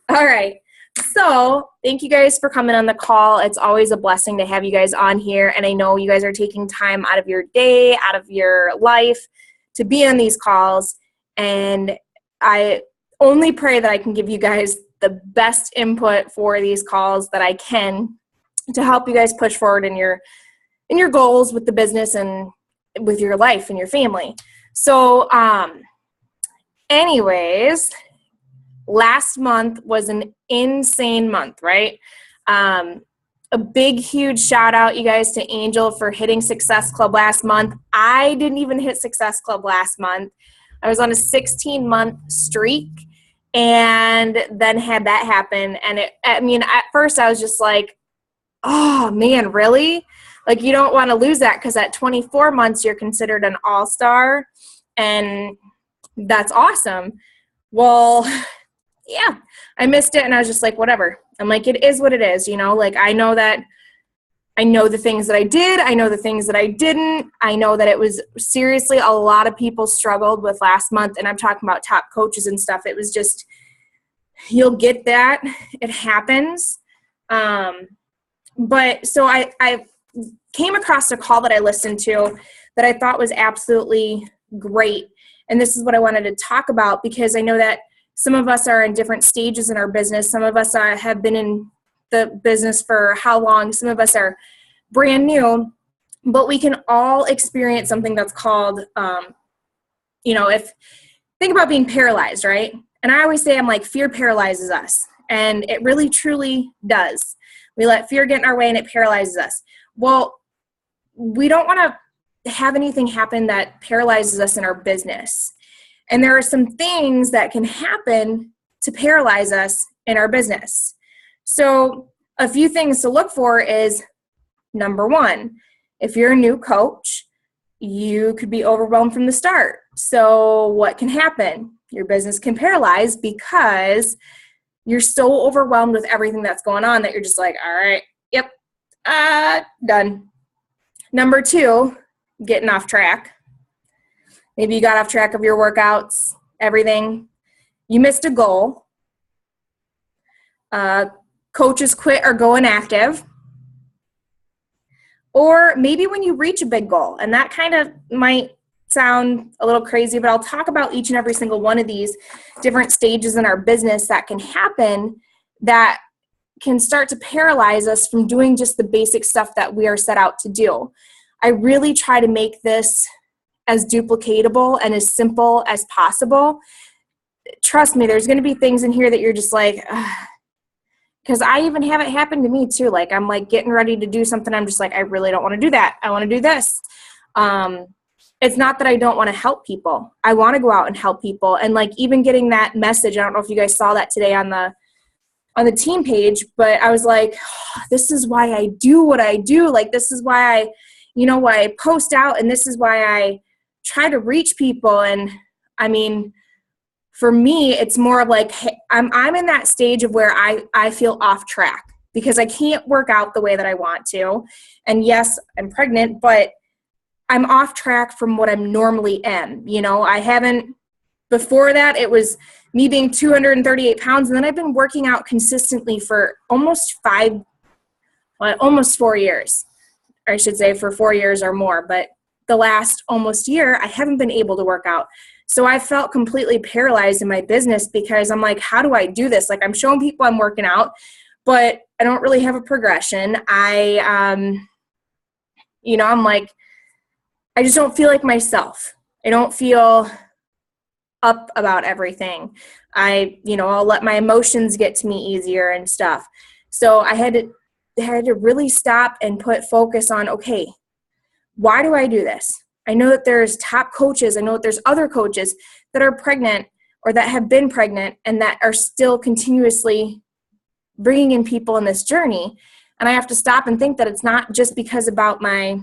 All right. So thank you guys for coming on the call. It's always a blessing to have you guys on here. And I know you guys are taking time out of your day, out of your life to be on these calls. And I only pray that I can give you guys the best input for these calls that I can to help you guys push forward in your goals with the business and with your life and your family. So anyways, last month was an insane month, right? A big, huge shout out, you guys, to Angel for hitting Success Club last month. I didn't even hit Success Club last month. I was on a 16-month streak and then had that happen. And at first I was just like, oh man, really? Like, you don't want to lose that because at 24 months, you're considered an all-star, and that's awesome. Well, yeah, I missed it, and I was just like, whatever. I'm like, it is what it is, like, I know the things that I did. I know the things that I didn't. I know that it was seriously, a lot of people struggled with last month, and I'm talking about top coaches and stuff. It was just, you'll get that. It happens. But so I came across a call that I listened to that I thought was absolutely great. And this is what I wanted to talk about, because I know that some of us are in different stages in our business. Some of us have been in the business for how long? Some of us are brand new, but we can all experience something that's called, think about being paralyzed, right? And I always say, I'm like, fear paralyzes us. And it really, truly does. We let fear get in our way and it paralyzes us. Well, we don't want to have anything happen that paralyzes us in our business. And there are some things that can happen to paralyze us in our business. So a few things to look for is, number one, if you're a new coach, you could be overwhelmed from the start. So what can happen? Your business can paralyze because you're so overwhelmed with everything that's going on that you're just like, all right, yep, done. Number two, getting off track. Maybe you got off track of your workouts, everything. You missed a goal. Coaches quit or go inactive. Or maybe when you reach a big goal, and that kind of might sound a little crazy, but I'll talk about each and every single one of these different stages in our business that can happen that can start to paralyze us from doing just the basic stuff that we are set out to do. I really try to make this as duplicatable and as simple as possible. Trust me, there's going to be things in here that you're just like, because I even have it happen to me too. Like, I'm like getting ready to do something. I'm just like, I really don't want to do that. I want to do this. It's not that I don't want to help people. I want to go out and help people. And like, even getting that message, I don't know if you guys saw that today on the team page, but I was like, this is why I do what I do. Like, this is why why I post out, and this is why I try to reach people. And I mean, for me, it's more of like, hey, I'm in that stage of where I feel off track because I can't work out the way that I want to. And yes, I'm pregnant, but I'm off track from what I normally am. I haven't, before that, it was me being 238 pounds. And then I've been working out consistently for almost 4 years. Or I should say for 4 years or more. But the last almost year, I haven't been able to work out. So I felt completely paralyzed in my business because I'm like, how do I do this? Like, I'm showing people I'm working out, but I don't really have a progression. I'm like, I just don't feel like myself. I don't feel up about everything. I'll let my emotions get to me easier and stuff. So I had to really stop and put focus on, okay, why do I do this? I know that there's top coaches. I know that there's other coaches that are pregnant or that have been pregnant and that are still continuously bringing in people in this journey. And I have to stop and think that it's not just because about my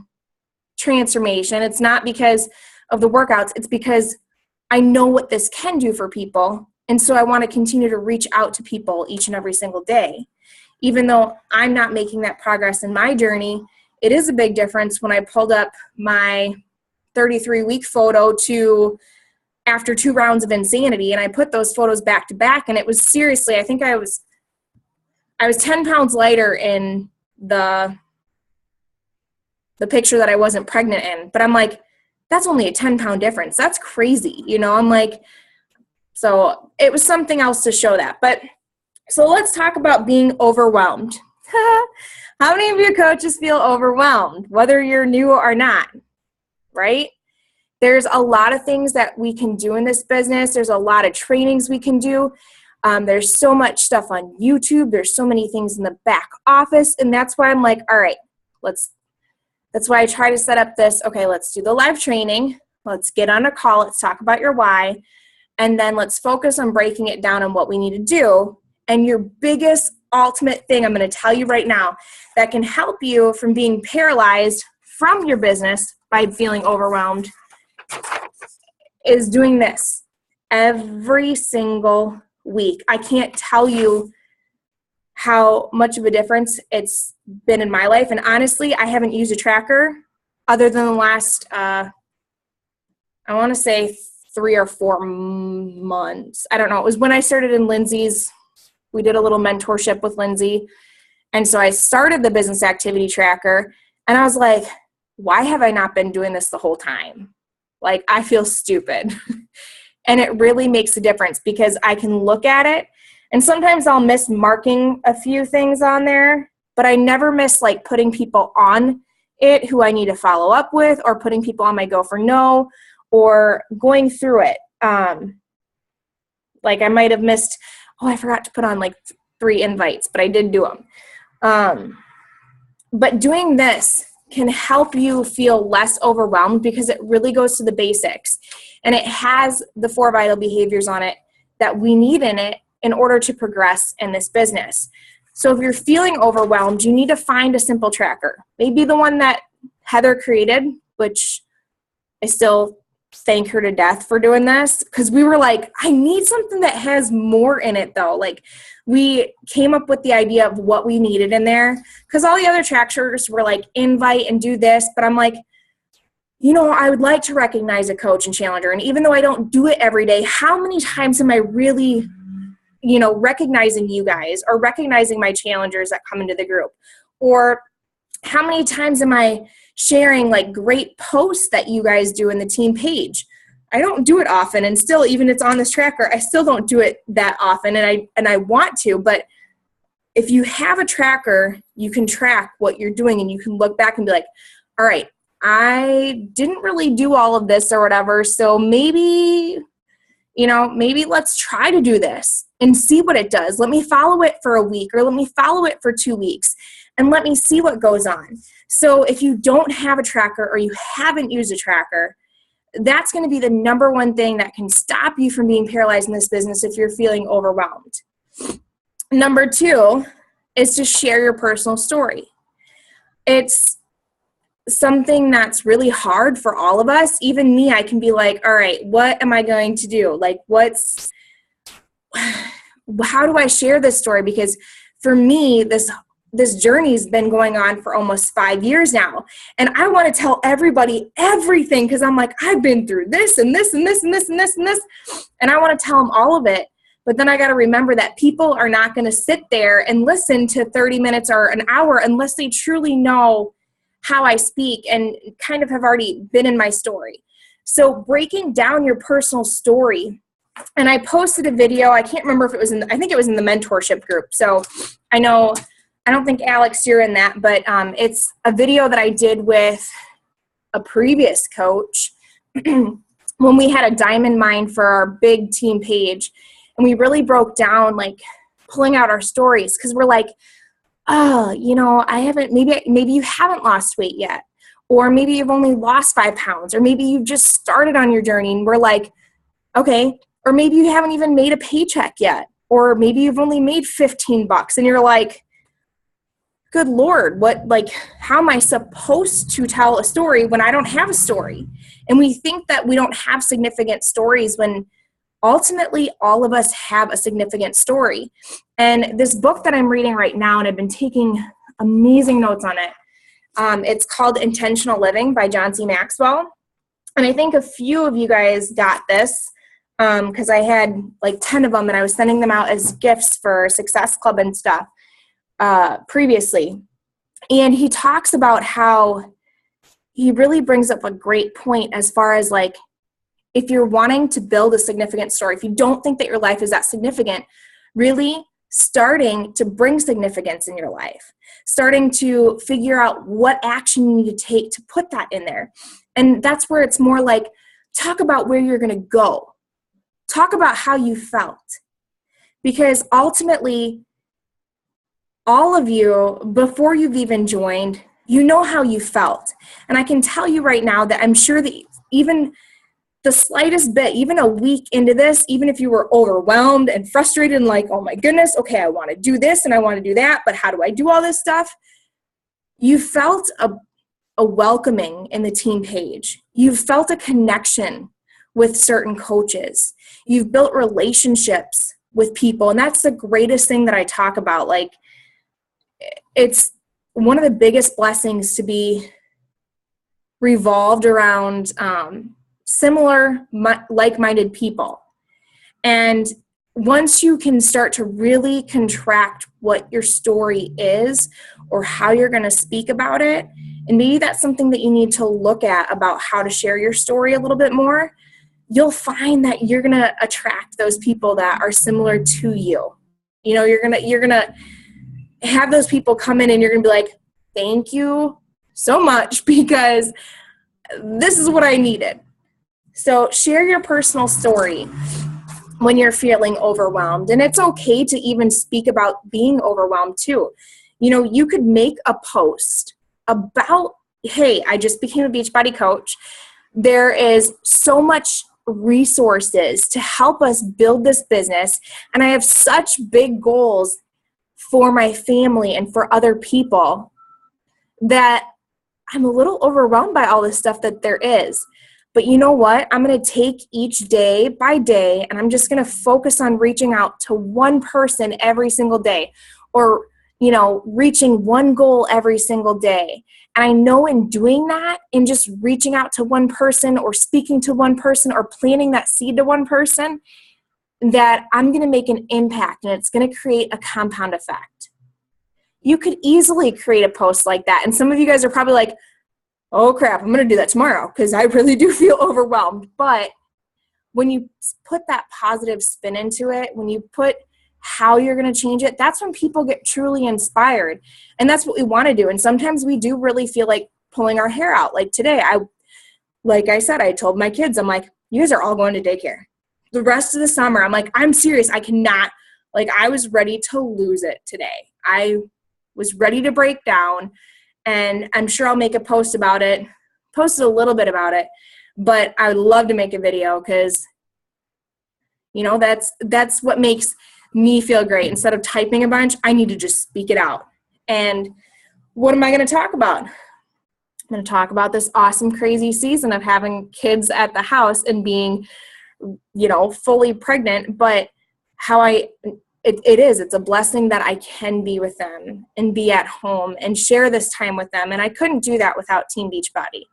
transformation. It's not because of the workouts. It's because I know what this can do for people. And so I want to continue to reach out to people each and every single day. Even though I'm not making that progress in my journey, it is a big difference when I pulled up my 33-week photo to after 2 rounds of insanity. And I put those photos back to back, and it was seriously, I think I was 10 pounds lighter in the picture that I wasn't pregnant in. But I'm like, that's only a 10-pound difference. That's crazy. You know, I'm like, so it was something else to show that. But so let's talk about being overwhelmed. How many of you coaches feel overwhelmed, whether you're new or not, right? There's a lot of things that we can do in this business. There's a lot of trainings we can do. There's so much stuff on YouTube. There's so many things in the back office. And that's why I'm like, all right, that's why I try to set up this, okay, let's do the live training. Let's get on a call. Let's talk about your why. And then let's focus on breaking it down on what we need to do. And your biggest ultimate thing I'm going to tell you right now that can help you from being paralyzed from your business by feeling overwhelmed is doing this every single week. I can't tell you how much of a difference it's been in my life. And honestly, I haven't used a tracker other than the last, I want to say 3 or 4 months. I don't know. It was when I started in Lindsay's. We did a little mentorship with Lindsay. And so I started the business activity tracker, and I was like, why have I not been doing this the whole time? Like, I feel stupid. And it really makes a difference because I can look at it, and sometimes I'll miss marking a few things on there, but I never miss like putting people on it who I need to follow up with, or putting people on my go for no, or going through it. Like I might have missed, I forgot to put on like 3 invites, but I did do them. But doing this can help you feel less overwhelmed because it really goes to the basics. And it has the 4 vital behaviors on it that we need in it in order to progress in this business. So if you're feeling overwhelmed, you need to find a simple tracker. Maybe the one that Heather created, which I still thank her to death for doing this, because we were like, I need something that has more in it though. Like we came up with the idea of what we needed in there, because all the other trackers were like invite and do this, but I'm like, I would like to recognize a coach and challenger. And even though I don't do it every day, how many times am I really, recognizing you guys or recognizing my challengers that come into the group? Or how many times am I sharing like great posts that you guys do in the team page? I don't do it often, and still, even it's on this tracker, I still don't do it that often, and I want to. But if you have a tracker, you can track what you're doing, and you can look back and be like, all right, I didn't really do all of this or whatever, so maybe let's try to do this and see what it does. Let me follow it for a week, or let me follow it for 2 weeks, and let me see what goes on. So if you don't have a tracker or you haven't used a tracker, that's going to be the number one thing that can stop you from being paralyzed in this business if you're feeling overwhelmed. Number 2 is to share your personal story. It's something that's really hard for all of us. Even me, I can be like, all right, what am I going to do? Like, how do I share this story? Because for me, this journey's been going on for almost 5 years now. And I want to tell everybody everything because I'm like, I've been through this and this and this and this and this and this. And I want to tell them all of it. But then I got to remember that people are not going to sit there and listen to 30 minutes or an hour unless they truly know how I speak and kind of have already been in my story. So breaking down your personal story. And I posted a video. I can't remember if it was I think it was in the mentorship group. So I don't think, Alex, you're in that, but it's a video that I did with a previous coach when we had a diamond mine for our big team page. And we really broke down, like, pulling out our stories, because we're like, I haven't, maybe you haven't lost weight yet, or maybe you've only lost 5 pounds, or maybe you've just started on your journey, and we're like, okay, or maybe you haven't even made a paycheck yet, or maybe you've only made $15, and you're like, good Lord, how am I supposed to tell a story when I don't have a story? And we think that we don't have significant stories when ultimately all of us have a significant story. And this book that I'm reading right now, and I've been taking amazing notes on it, it's called Intentional Living by John C. Maxwell. And I think a few of you guys got this. because I had like 10 of them and I was sending them out as gifts for Success Club and stuff previously. And he talks about how he really brings up a great point as far as like, if you're wanting to build a significant story, if you don't think that your life is that significant, really starting to bring significance in your life, starting to figure out what action you need to take to put that in there. And that's where it's more like, talk about where you're going to go. Talk about how you felt. Because ultimately, all of you, before you've even joined, you know how you felt. And I can tell you right now that I'm sure that even the slightest bit, even a week into this, even if you were overwhelmed and frustrated and like, oh my goodness, okay, I want to do this and I want to do that, but how do I do all this stuff? You felt a welcoming in the team page. You've felt a connection with certain coaches. You've built relationships with people. And that's the greatest thing that I talk about. Like, it's one of the biggest blessings to be revolved around similar, like-minded people. And once you can start to really contract what your story is or how you're going to speak about it, and maybe that's something that you need to look at about how to share your story a little bit more, you'll find that you're going to attract those people that are similar to you. You know, you're going to have those people come in and you're going to be like, thank you so much because this is what I needed. So share your personal story when you're feeling overwhelmed. And it's okay to even speak about being overwhelmed too. You know, you could make a post about, hey, I just became a Beachbody coach. There is so much resources to help us build this business. And I have such big goals for my family and for other people that I'm a little overwhelmed by all this stuff that there is. But you know what? I'm going to take each day by day and I'm just going to focus on reaching out to one person every single day, or, you know, reaching one goal every single day. And I know in doing that, in just reaching out to one person or speaking to one person or planting that seed to one person, that I'm going to make an impact and it's going to create a compound effect. You could easily create a post like that. And some of you guys are probably like, oh crap, I'm going to do that tomorrow because I really do feel overwhelmed. But when you put that positive spin into it, when you put how you're going to change it, that's when people get truly inspired. And that's what we want to do. And sometimes we do really feel like pulling our hair out. Like today, like I said, I told my kids, I'm like, you guys are all going to daycare. The rest of the summer, I'm like, I'm serious. I cannot, like, I was ready to lose it today. I was ready to break down. And I'm sure I'll make a post about it, posted a little bit about it, but I would love to make a video because, you know, that's what makes me feel great. Instead of typing a bunch, I need to just speak it out. And what am I going to talk about? I'm going to talk about this awesome, crazy season of having kids at the house and being, you know, fully pregnant, but how it's a blessing that I can be with them and be at home and share this time with them. And I couldn't do that without Team Beachbody.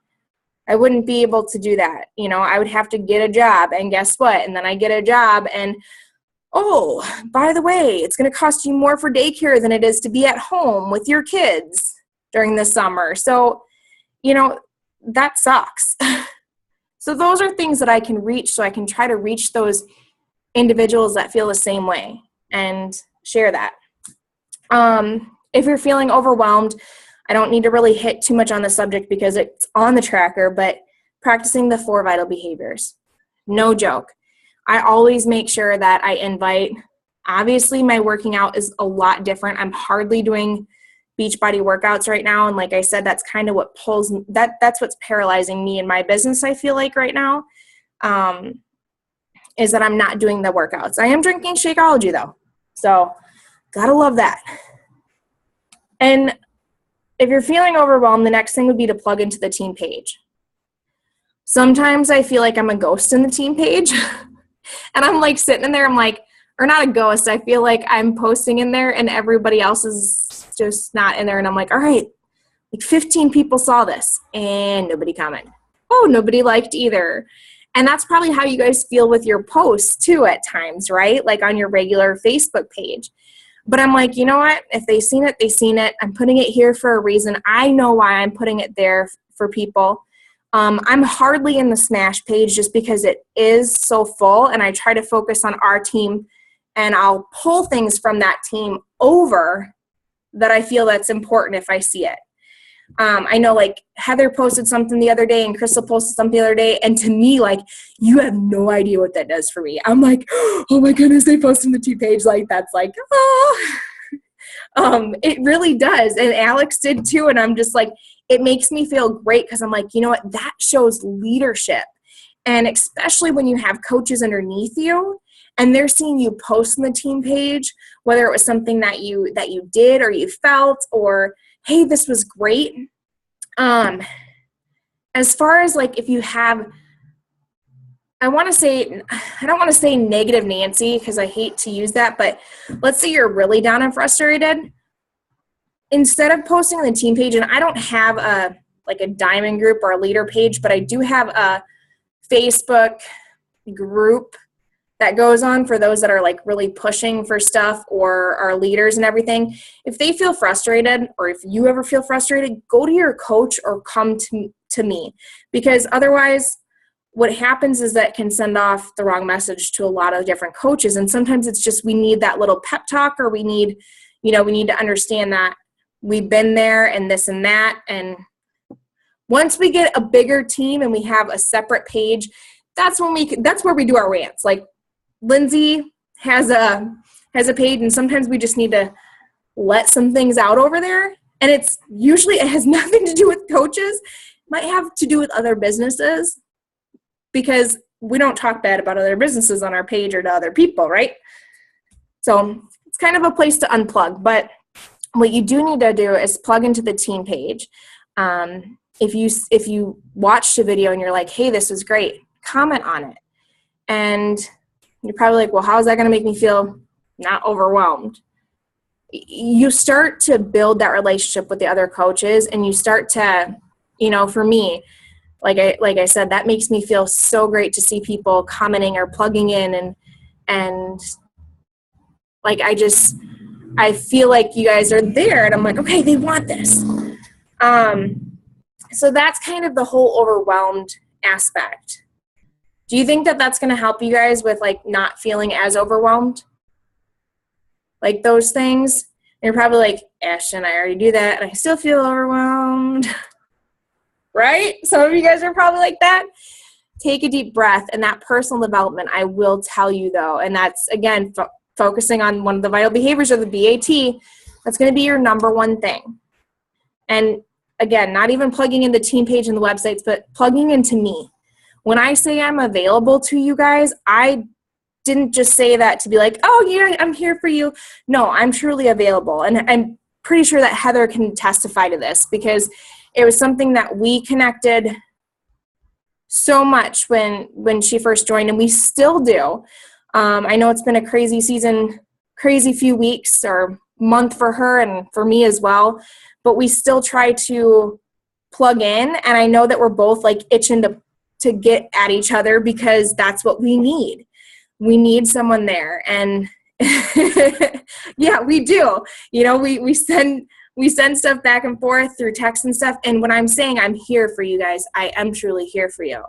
I wouldn't be able to do that. You know, I would have to get a job, and guess what? And then I get a job and, oh, by the way, it's going to cost you more for daycare than it is to be at home with your kids during the summer. So, you know, that sucks. So those are things that I can reach, so I can try to reach those individuals that feel the same way and share that. If you're feeling overwhelmed, I don't need to really hit too much on the subject because it's on the tracker, but practicing the 4 vital behaviors. No joke. I always make sure that I invite, obviously my working out is a lot different. I'm hardly doing Beachbody workouts right now. And like I said, that's kind of what pulls, that's what's paralyzing me in my business, I feel like right now, is that I'm not doing the workouts. I am drinking Shakeology though. So gotta love that. And if you're feeling overwhelmed, the next thing would be to plug into the team page. Sometimes I feel like I'm a ghost in the team page and I'm like sitting in there, I'm like, or not a ghost, I feel like I'm posting in there and everybody else is just not in there. And I'm like, all right, like 15 people saw this and nobody commented. Oh, nobody liked either. And that's probably how you guys feel with your posts too at times, right? Like on your regular Facebook page. But I'm like, you know what? If they've seen it, they've seen it. I'm putting it here for a reason. I know why I'm putting it there for people. I'm hardly in the Smash page just because it is so full, and I try to focus on our team, and I'll pull things from that team over that I feel that's important if I see it. I know like Heather posted something the other day and Crystal posted something the other day, and to me, like, you have no idea what that does for me. I'm like, oh my goodness, they posted the team page, like that's like, oh. It really does, and Alex did too, and I'm just like, it makes me feel great because I'm like, you know what, that shows leadership. And especially when you have coaches underneath you and they're seeing you post on the team page, whether it was something that you did or you felt, or hey, this was great. As far as like if you have, I don't want to say negative Nancy because I hate to use that, but let's say you're really down and frustrated. Instead of posting on the team page, and I don't have a diamond group or a leader page, but I do have a Facebook group that goes on for those that are like really pushing for stuff or are leaders and everything. If they feel frustrated, or if you ever feel frustrated, go to your coach or come to me, because otherwise what happens is that can send off the wrong message to a lot of different coaches. And sometimes it's just, we need that little pep talk, or we need to understand that we've been there and this and that. And once we get a bigger team and we have a separate page, that's where we do our rants. Like Lindsay has a page, and sometimes we just need to let some things out over there. And it has nothing to do with coaches. It might have to do with other businesses, because we don't talk bad about other businesses on our page or to other people, right? So it's kind of a place to unplug. But what you do need to do is plug into the team page. If you watched a video and you're like, hey, this was great, comment on it. And you're probably like, well, how is that going to make me feel not overwhelmed? You start to build that relationship with the other coaches, and you start to, for me, like I said, that makes me feel so great to see people commenting or plugging in, and like I feel like you guys are there, and I'm like, okay, they want this. So that's kind of the whole overwhelmed aspect. Do you think that that's going to help you guys with like not feeling as overwhelmed? Like those things? And you're probably like, Ashton, I already do that, and I still feel overwhelmed. Right? Some of you guys are probably like that. Take a deep breath, and that personal development, I will tell you though, and that's, again, focusing on one of the vital behaviors of the BAT, that's going to be your number one thing. And again, not even plugging in the team page and the websites, but plugging into me. When I say I'm available to you guys, I didn't just say that to be like, oh yeah, I'm here for you. No, I'm truly available. And I'm pretty sure that Heather can testify to this, because it was something that we connected so much when she first joined, and we still do. I know it's been a crazy season, crazy few weeks or month for her and for me as well, but we still try to plug in, and I know that we're both like itching to get at each other, because that's what we need. We need someone there. And yeah, we do. We send stuff back and forth through text and stuff. And when I'm saying I'm here for you guys, I am truly here for you.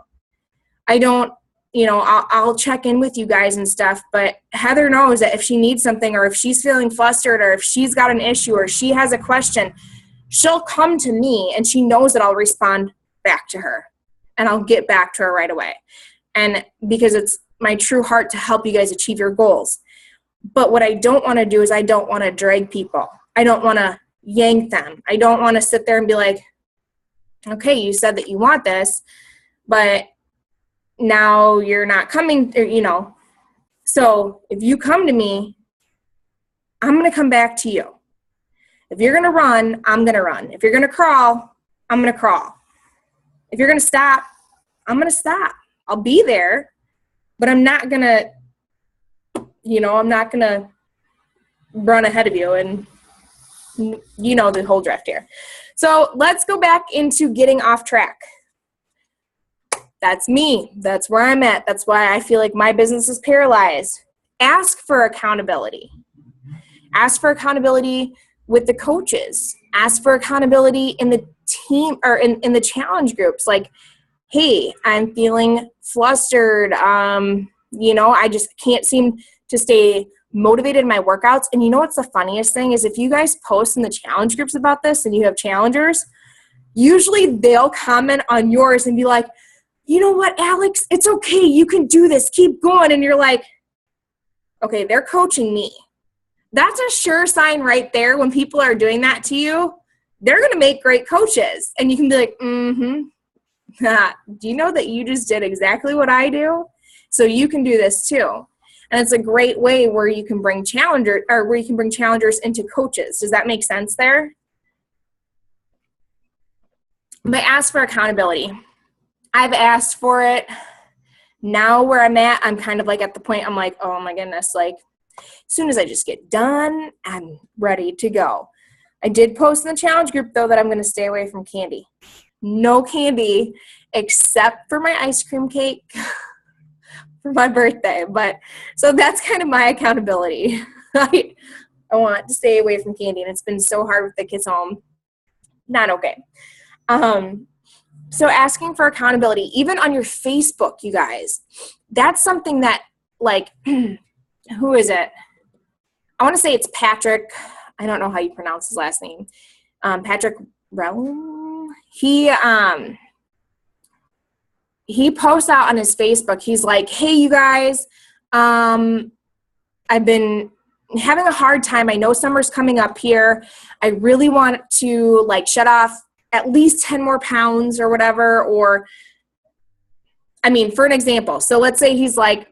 I don't, I'll check in with you guys and stuff, but Heather knows that if she needs something, or if she's feeling flustered, or if she's got an issue, or she has a question, she'll come to me, and she knows that I'll respond back to her, and I'll get back to her right away. And because it's my true heart to help you guys achieve your goals. But what I don't want to do is I don't want to drag people. I don't want to yank them. I don't want to sit there and be like, okay, you said that you want this, but now you're not coming, or, So if you come to me, I'm going to come back to you. If you're going to run, I'm going to run. If you're going to crawl, I'm going to crawl. If you're going to stop, I'm going to stop. I'll be there, but I'm not going to, I'm not going to run ahead of you, and the whole drift here. So let's go back into getting off track. That's me. That's where I'm at. That's why I feel like my business is paralyzed. Ask for accountability. Ask for accountability with the coaches. Ask for accountability in the team or in the challenge groups. Like, hey, I'm feeling flustered. I just can't seem to stay motivated in my workouts. And you know what's the funniest thing is if you guys post in the challenge groups about this and you have challengers, usually they'll comment on yours and be like, you know what, Alex, it's okay. You can do this. Keep going. And you're like, okay, they're coaching me. That's a sure sign right there. When people are doing that to you, they're going to make great coaches. And you can be like, do you know that you just did exactly what I do? So you can do this too. And it's a great way where you can bring challengers into coaches. Does that make sense there? But ask for accountability. I've asked for it. Now where I'm at, I'm kind of like at the point I'm like, oh my goodness, like as soon as I just get done, I'm ready to go. I did post in the challenge group though that I'm going to stay away from candy. No candy except for my ice cream cake for my birthday. But so that's kind of my accountability. I want to stay away from candy, and it's been so hard with the kids home. Not okay. So asking for accountability, even on your Facebook, you guys, that's something that, like, who is it? I want to say it's Patrick. I don't know how you pronounce his last name. Patrick Relum. He posts out on his Facebook. He's like, hey, you guys, I've been having a hard time. I know summer's coming up here. I really want to like shed off at least 10 more pounds or whatever. Or, I mean, for an example, so let's say he's like,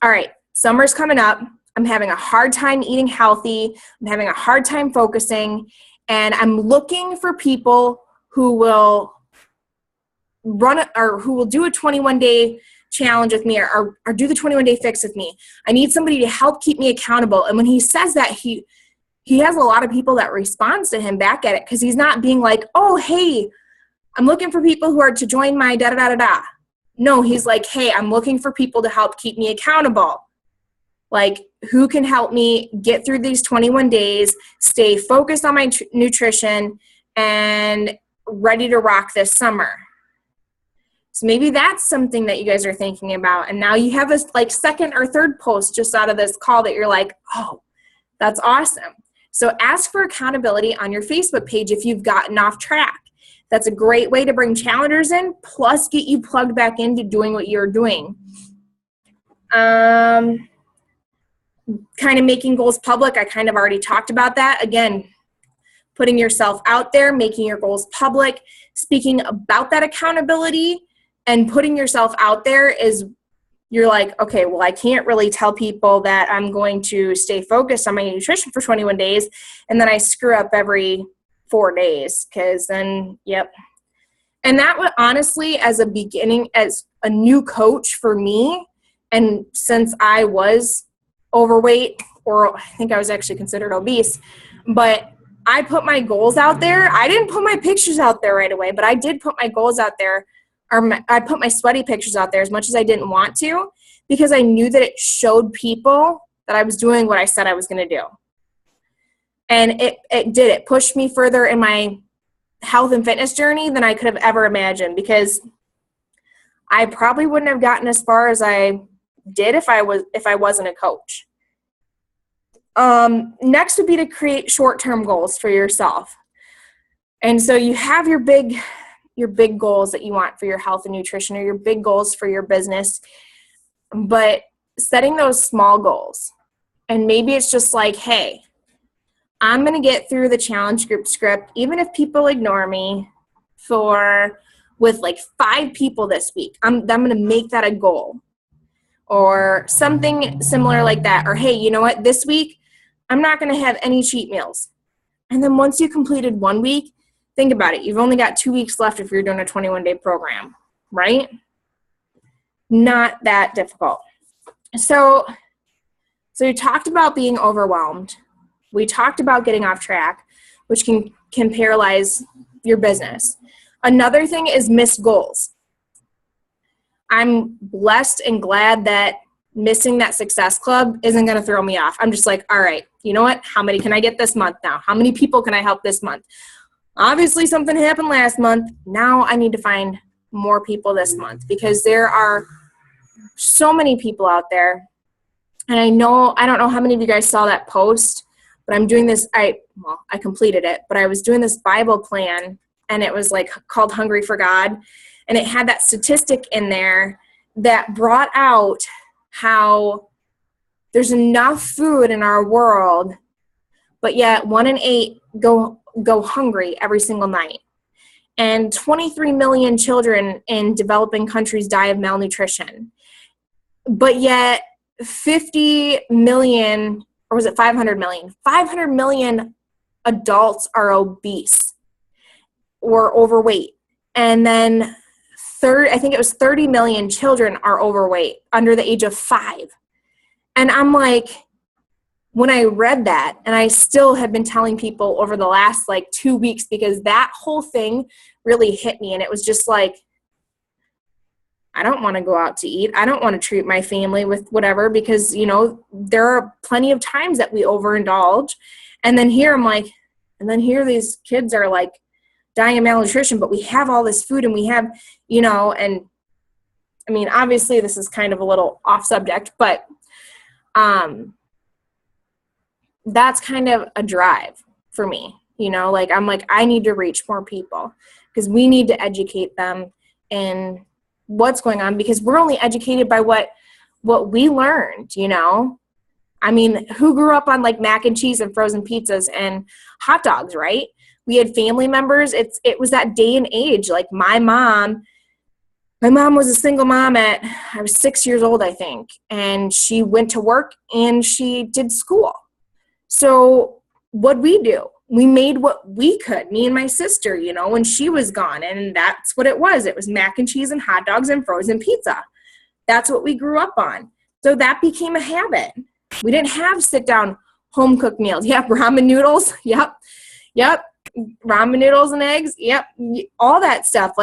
all right, summer's coming up. I'm having a hard time eating healthy. I'm having a hard time focusing. And I'm looking for people who will run or who will do a 21-day challenge with me or do the 21-day fix with me. I need somebody to help keep me accountable. And when he says that, he has a lot of people that responds to him back at it, because he's not being like, oh, hey, I'm looking for people who are to join my da-da-da-da-da. No, he's like, hey, I'm looking for people to help keep me accountable. Like, who can help me get through these 21 days, stay focused on my nutrition, and ready to rock this summer. So maybe that's something that you guys are thinking about. And now you have this like second or third post just out of this call that you're like, oh, that's awesome. So ask for accountability on your Facebook page if you've gotten off track. That's a great way to bring challengers in, plus get you plugged back into doing what you're doing. Kind of making goals public. I kind of already talked about that. Again, putting yourself out there, making your goals public, speaking about that accountability, and putting yourself out there is, you're like, okay, well, I can't really tell people that I'm going to stay focused on my nutrition for 21 days, and then I screw up every 4 days, because then, yep. And that would honestly, as a beginning, as a new coach for me, and since I was overweight, or I think I was actually considered obese, but I put my goals out there. I didn't put my pictures out there right away, but I did put my goals out there, or I put my sweaty pictures out there as much as I didn't want to, because I knew that it showed people that I was doing what I said I was going to do. And it did. It pushed me further in my health and fitness journey than I could have ever imagined, because I probably wouldn't have gotten as far as I did if I wasn't a coach. Next would be to create short-term goals for yourself. And so you have your big goals that you want for your health and nutrition, or your big goals for your business, but setting those small goals. And maybe it's just like, hey, I'm going to get through the challenge group script, even if people ignore me, with like 5 people this week. I'm going to make that a goal, or something similar like that. Or, hey, you know what, this week, I'm not going to have any cheat meals. And then once you completed 1 week, think about it. You've only got 2 weeks left if you're doing a 21-day program, right? Not that difficult. So we talked about being overwhelmed. We talked about getting off track, which can paralyze your business. Another thing is missed goals. I'm blessed and glad that missing that Success Club isn't going to throw me off. I'm just like, all right, you know what? How many can I get this month now? How many people can I help this month? Obviously something happened last month. Now I need to find more people this month, because there are so many people out there. And I don't know how many of you guys saw that post, but I'm doing this. I completed it, but I was doing this Bible plan, and it was like called Hungry for God. And it had that statistic in there that brought out how there's enough food in our world, but yet 1 in 8 go hungry every single night. And 23 million children in developing countries die of malnutrition. But yet 50 million, or was it 500 million? 500 million adults are obese or overweight. And then I think it was 30 million children are overweight under the age of 5. And I'm like, when I read that, and I still have been telling people over the last 2 weeks, because that whole thing really hit me. And it was just like, I don't want to go out to eat. I don't want to treat my family with whatever, because, there are plenty of times that we overindulge. And then here I'm like, and then here these kids are like dying of malnutrition, but we have all this food, and we have, and I mean, obviously this is kind of a little off subject, but that's kind of a drive for me, I'm like, I need to reach more people, because we need to educate them in what's going on, because we're only educated by what we learned, I mean, who grew up on mac and cheese and frozen pizzas and hot dogs, right? We had family members. It was that day and age. My mom was a single mom I was 6 years old, I think. And she went to work and she did school. So what'd we do? We made what we could, me and my sister, when she was gone. And that's what it was. It was mac and cheese and hot dogs and frozen pizza. That's what we grew up on. So that became a habit. We didn't have sit-down home-cooked meals. Yep, ramen noodles. Yep. Ramen noodles and eggs. Yep. All that stuff.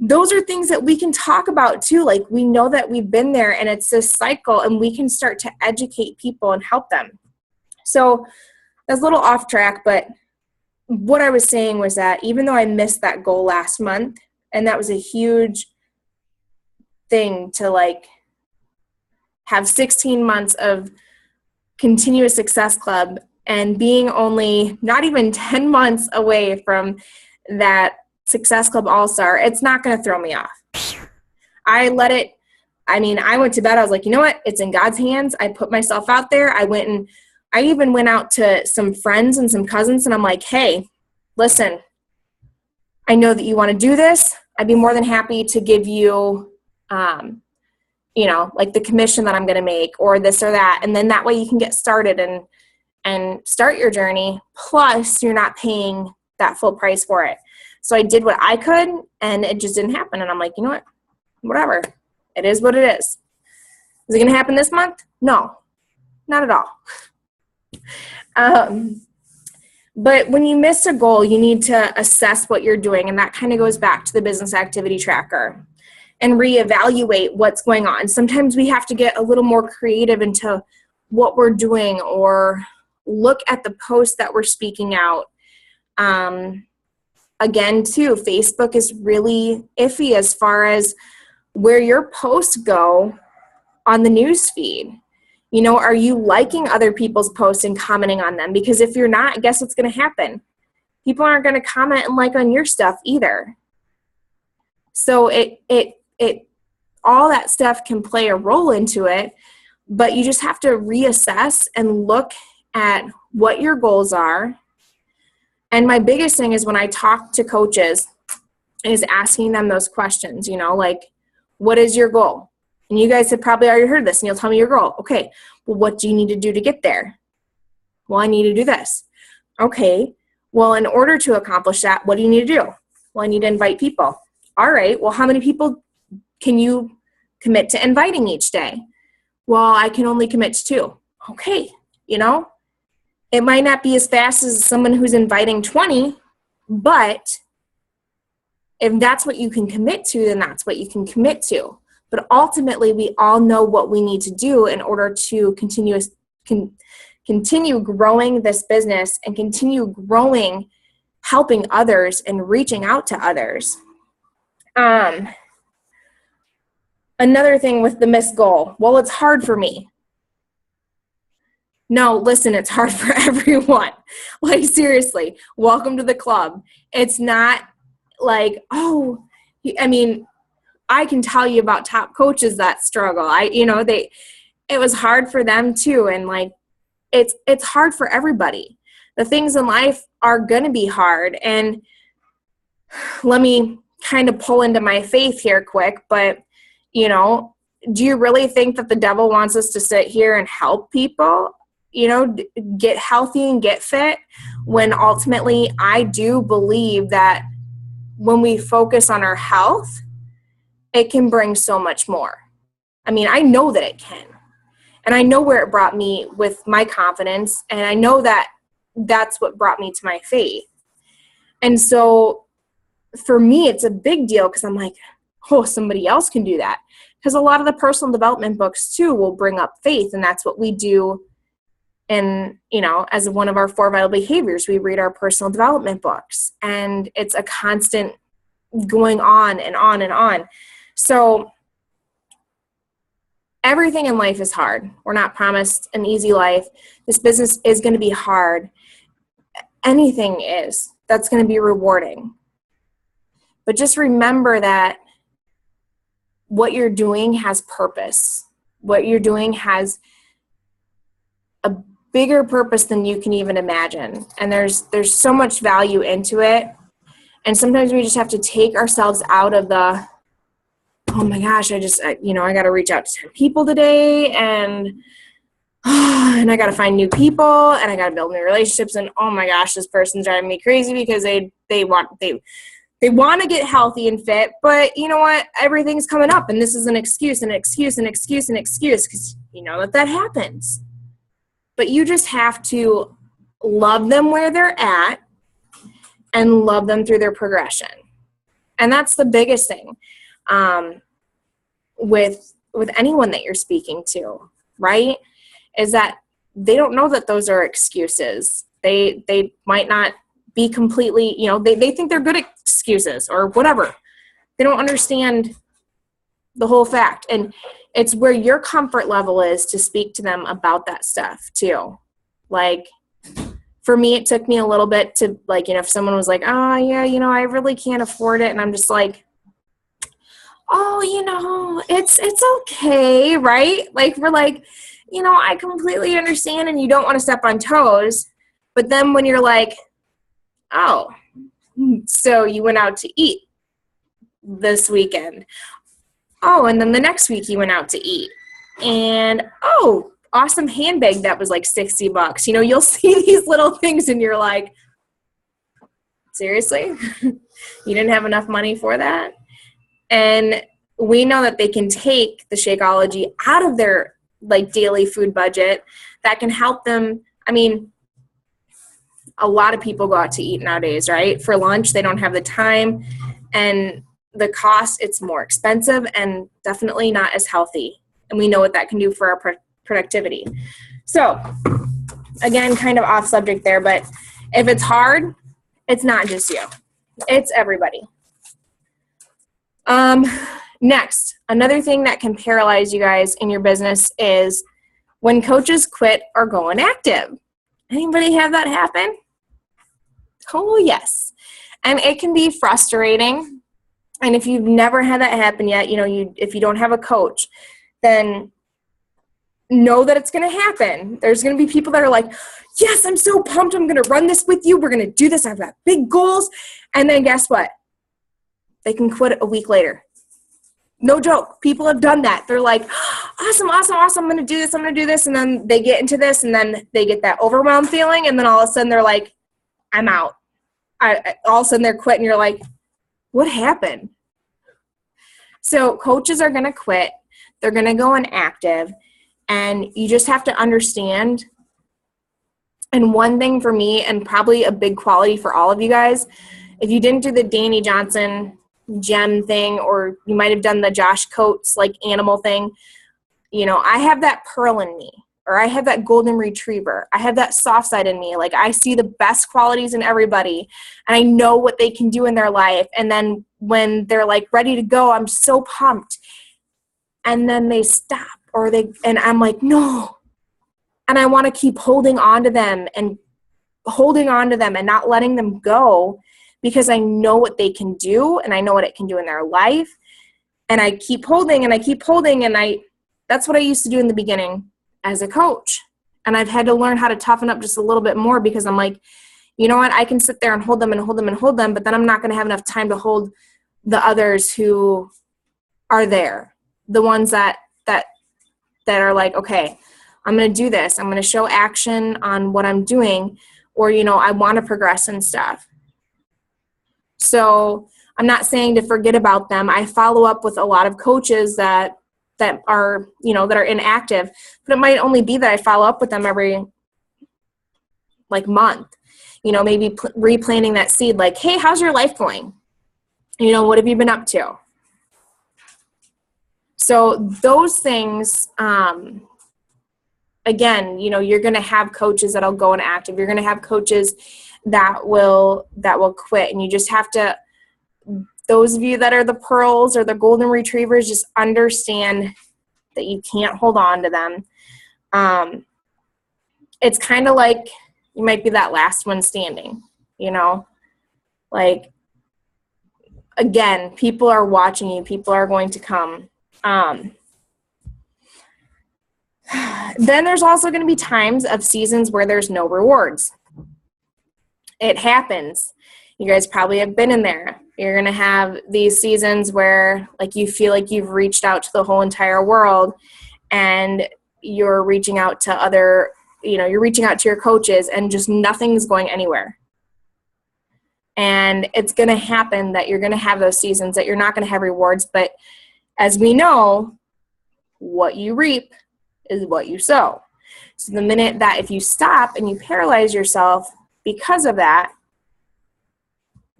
Those are things that we can talk about too. We know that we've been there, and it's this cycle, and we can start to educate people and help them. So that's a little off track, but what I was saying was that even though I missed that goal last month, and that was a huge thing to have 16 months of continuous Success Club, and being only not even 10 months away from that Success Club All-Star, it's not going to throw me off. I went to bed. I was like, you know what? It's in God's hands. I put myself out there. I even went out to some friends and some cousins, and I'm like, hey, listen, I know that you want to do this. I'd be more than happy to give you, the commission that I'm going to make, or this or that. And then that way you can get started and start your journey. Plus you're not paying that full price for it. So I did what I could, and it just didn't happen. And I'm like, you know what? Whatever. It is what it is. Is it going to happen this month? No, not at all. But when you miss a goal, you need to assess what you're doing. And that kind of goes back to the business activity tracker, and reevaluate what's going on. Sometimes we have to get a little more creative into what we're doing, or look at the posts that we're speaking out. Again, too, Facebook is really iffy as far as where your posts go on the news feed. Are you liking other people's posts and commenting on them? Because if you're not, guess what's going to happen? People aren't going to comment and like on your stuff either. So it all that stuff can play a role into it, but you just have to reassess and look at what your goals are. And my biggest thing is when I talk to coaches is asking them those questions, what is your goal? And you guys have probably already heard this, and you'll tell me your goal. Okay, well, what do you need to do to get there? Well, I need to do this. Okay, well, in order to accomplish that, what do you need to do? Well, I need to invite people. All right, well, how many people can you commit to inviting each day? Well, I can only commit to 2. Okay, it might not be as fast as someone who's inviting 20, but if that's what you can commit to, then that's what you can commit to. But ultimately, we all know what we need to do in order to continue growing this business and continue growing, helping others and reaching out to others. Another thing with the missed goal, well, it's hard for me. No, listen, it's hard for everyone. Like, seriously, welcome to the club. It's not like, oh, I mean, I can tell you about top coaches that struggle. It was hard for them too. And like, it's hard for everybody. The things in life are going to be hard. And let me kind of pull into my faith here quick, but do you really think that the devil wants us to sit here and help people, get healthy and get fit, when ultimately I do believe that when we focus on our health, it can bring so much more. I mean, I know that it can. And I know where it brought me with my confidence. And I know that that's what brought me to my faith. And so for me, it's a big deal because I'm like, oh, somebody else can do that. Because a lot of the personal development books too will bring up faith. And that's what we do. And, as one of our 4 vital behaviors, we read our personal development books. And it's a constant going on and on and on. So everything in life is hard. We're not promised an easy life. This business is going to be hard. Anything is. That's going to be rewarding. But just remember that what you're doing has purpose. What you're doing has a bigger purpose than you can even imagine. And there's so much value into it. And sometimes we just have to take ourselves out of the, oh my gosh, I got to reach out to 10 people today, and I got to find new people, and I got to build new relationships, and oh my gosh, this person's driving me crazy because they want to get healthy and fit, but you know what? Everything's coming up, and this is an excuse, because that happens. But you just have to love them where they're at and love them through their progression. And that's the biggest thing with anyone that you're speaking to, right? Is that they don't know that those are excuses. They might not be completely, they think they're good excuses or whatever. They don't understand the whole fact. And it's where your comfort level is to speak to them about that stuff too. Like, for me, it took me a little bit to, like, if someone was like, oh yeah, I really can't afford it. And I'm just like, oh, it's okay, right? Like, we're like, I completely understand, and you don't want to step on toes. But then when you're like, oh, so you went out to eat this weekend. Oh, and then the next week you went out to eat. And, oh, awesome handbag that was like $60. You'll see these little things and you're like, seriously? You didn't have enough money for that? And we know that they can take the Shakeology out of their daily food budget. That can help them. I mean, a lot of people go out to eat nowadays, right? For lunch, they don't have the time, and the cost, it's more expensive and definitely not as healthy. And we know what that can do for our productivity. So again, kind of off subject there, but if it's hard, it's not just you. It's everybody. Next, another thing that can paralyze you guys in your business is when coaches quit or go inactive. Anybody have that happen? Oh, yes. And it can be frustrating. And if you've never had that happen yet, if you don't have a coach, then know that it's going to happen. There's going to be people that are like, yes, I'm so pumped. I'm going to run this with you. We're going to do this. I've got big goals. And then guess what? They can quit a week later. No joke. People have done that. They're like, awesome. I'm going to do this. And then they get into this, and then they get that overwhelmed feeling. And then all of a sudden they're like, I'm out. All of a sudden they're quitting. You're like, what happened? So coaches are going to quit. They're going to go inactive. And you just have to understand. And one thing for me, and probably a big quality for all of you guys, if you didn't do the Danny Johnson gem thing, or you might have done the Josh Coates like animal thing. You know, I have that pearl in me, or I have that golden retriever. I have that soft side in me. Like, I see the best qualities in everybody, and I know what they can do in their life. And then when they're like ready to go, I'm so pumped. And then they stop, and I'm like, no. And I want to keep holding on to them and not letting them go, because I know what they can do, and I know what it can do in their life. And I keep holding, and that's what I used to do in the beginning as a coach. And I've had to learn how to toughen up just a little bit more, because I'm like, you know what, I can sit there and hold them, but then I'm not going to have enough time to hold the others who are there. The ones that are like, okay, I'm going to do this. I'm going to show action on what I'm doing, or, you know, I want to progress and stuff. So I'm not saying to forget about them. I follow up with a lot of coaches that are, you know, that are inactive, but it might only be that I follow up with them every like month, you know, maybe replanting that seed, like, hey, how's your life going? You know, what have you been up to? So those things, again, you know, you're going to have coaches that'll go inactive. You're going to have coaches that will quit. And you just have to, those of you that are the pearls or the golden retrievers, just understand that you can't hold on to them. It's kind of like you might be that last one standing, you know, like, again, people are watching you. People are going to come. Then there's also going to be times of seasons where there's no rewards. It happens. You guys probably have been in there. You're going to have these seasons where, like, you feel like you've reached out to the whole entire world, and you're reaching out to you're reaching out to your coaches, and just nothing's going anywhere. And it's going to happen that you're going to have those seasons that you're not going to have rewards. But as we know, what you reap is what you sow. So the minute that if you stop and you paralyze yourself because of that,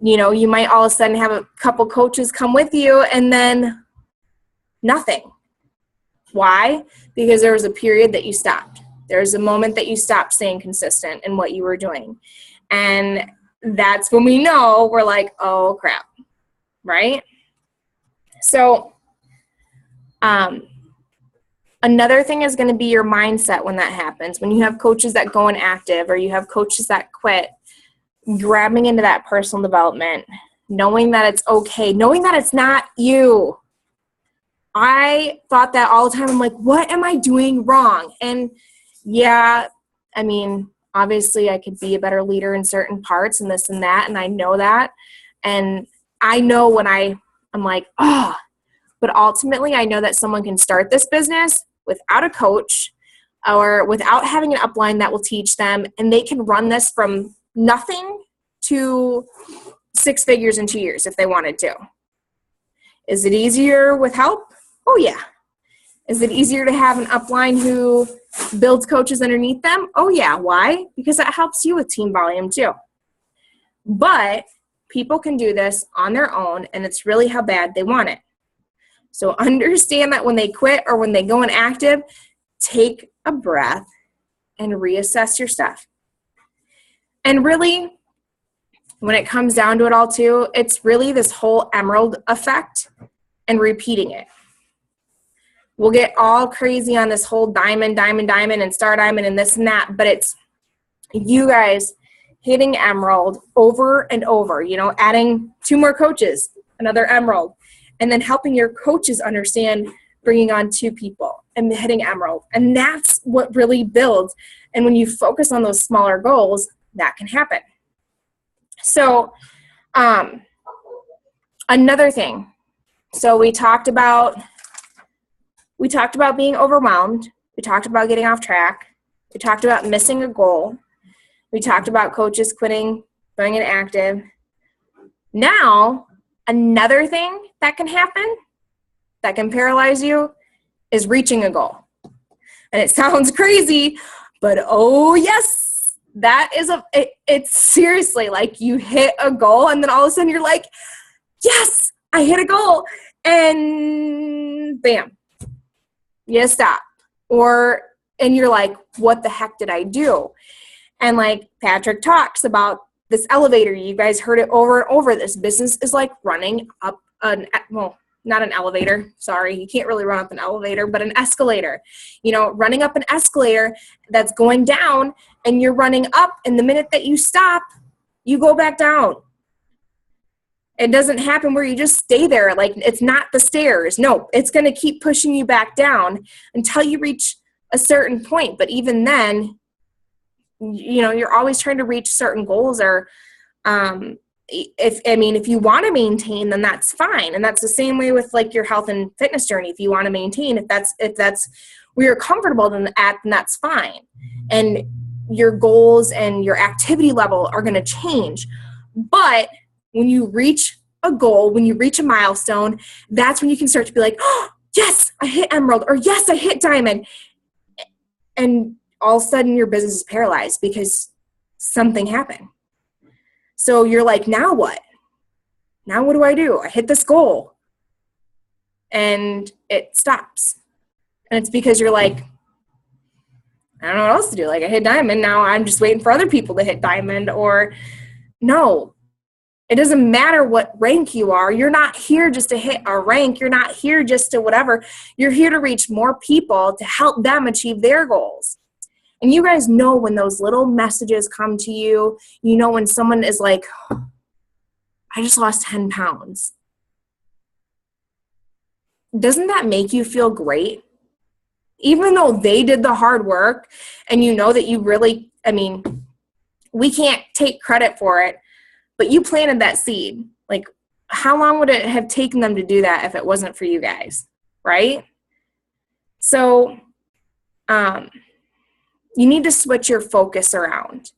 you know, you might all of a sudden have a couple coaches come with you and then nothing. Why? Because there was a period that you stopped. There's a moment that you stopped staying consistent in what you were doing. And that's when we know we're like, oh crap, right? So another thing is going to be your mindset when that happens. When you have coaches that go inactive, or you have coaches that quit, grabbing into that personal development, knowing that it's okay, knowing that it's not you. I thought that all the time. I'm like, what am I doing wrong? And yeah, I mean, obviously I could be a better leader in certain parts and this and that, and I know that. And I know when I'm like, oh, but ultimately I know that someone can start this business without a coach or without having an upline that will teach them, and they can run this from nothing to 6 figures in 2 years if they wanted to. Is it easier with help? Oh yeah. Is it easier to have an upline who builds coaches underneath them? Oh yeah. Why? Because that helps you with team volume too. But people can do this on their own, and it's really how bad they want it. So understand that when they quit or when they go inactive, take a breath and reassess your stuff. And really, when it comes down to it all too, it's really this whole emerald effect and repeating it. We'll get all crazy on this whole diamond, and star diamond and this and that, but it's you guys hitting emerald over and over, you know, adding 2 more coaches, another emerald, and then helping your coaches understand bringing on 2 people and hitting emerald. And that's what really builds. And when you focus on those smaller goals, that can happen. So another thing. So we talked about being overwhelmed. We talked about getting off track. We talked about missing a goal. We talked about coaches quitting, going inactive. Now, another thing that can happen that can paralyze you is reaching a goal. And it sounds crazy, but oh yes, that is it's seriously like you hit a goal and then all of a sudden you're like, yes, I hit a goal, and bam, you stop. And you're like, what the heck did I do? And like Patrick talks about this elevator, you guys heard it over and over. This business is like running up not an elevator. Sorry, you can't really run up an elevator, but an escalator. Running up an escalator that's going down, and you're running up, and the minute that you stop, you go back down. It doesn't happen where you just stay there. Like, it's not the stairs. No, it's going to keep pushing you back down until you reach a certain point. But even then, you're always trying to reach certain goals, or if you want to maintain, then that's fine. And that's the same way with like your health and fitness journey. If you want to maintain, if that's where you're comfortable, then that's fine. And your goals and your activity level are going to change. But when you reach a goal, when you reach a milestone, that's when you can start to be like, oh, yes, I hit emerald, or yes, I hit diamond. And all of a sudden your business is paralyzed because something happened. So you're like, now what? Now what do? I hit this goal. And it stops. And it's because you're like, I don't know what else to do. Like, I hit diamond, now I'm just waiting for other people to hit diamond. Or no, it doesn't matter what rank you are. You're not here just to hit a rank. You're not here just to whatever. You're here to reach more people to help them achieve their goals. And you guys know when those little messages come to you, when someone is like, I just lost 10 pounds. Doesn't that make you feel great? Even though they did the hard work, and that you really, we can't take credit for it, but you planted that seed. Like, how long would it have taken them to do that if it wasn't for you guys, right? So, you need to switch your focus around.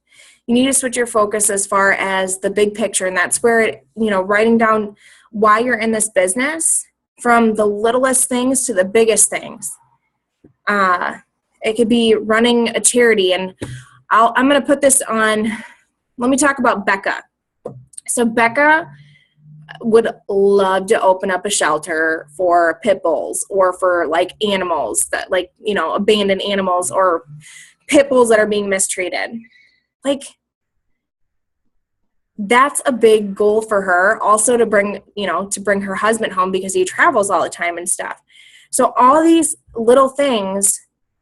You need to switch your focus as far as the big picture, and that's where, writing down why you're in this business, from the littlest things to the biggest things. It could be running a charity, and I'm going to put this on. Let me talk about Becca. So Becca would love to open up a shelter for pit bulls, or for like animals that abandoned animals, or pit bulls that are being mistreated. Like, that's a big goal for her. Also to bring her husband home, because he travels all the time and stuff. So all these little things,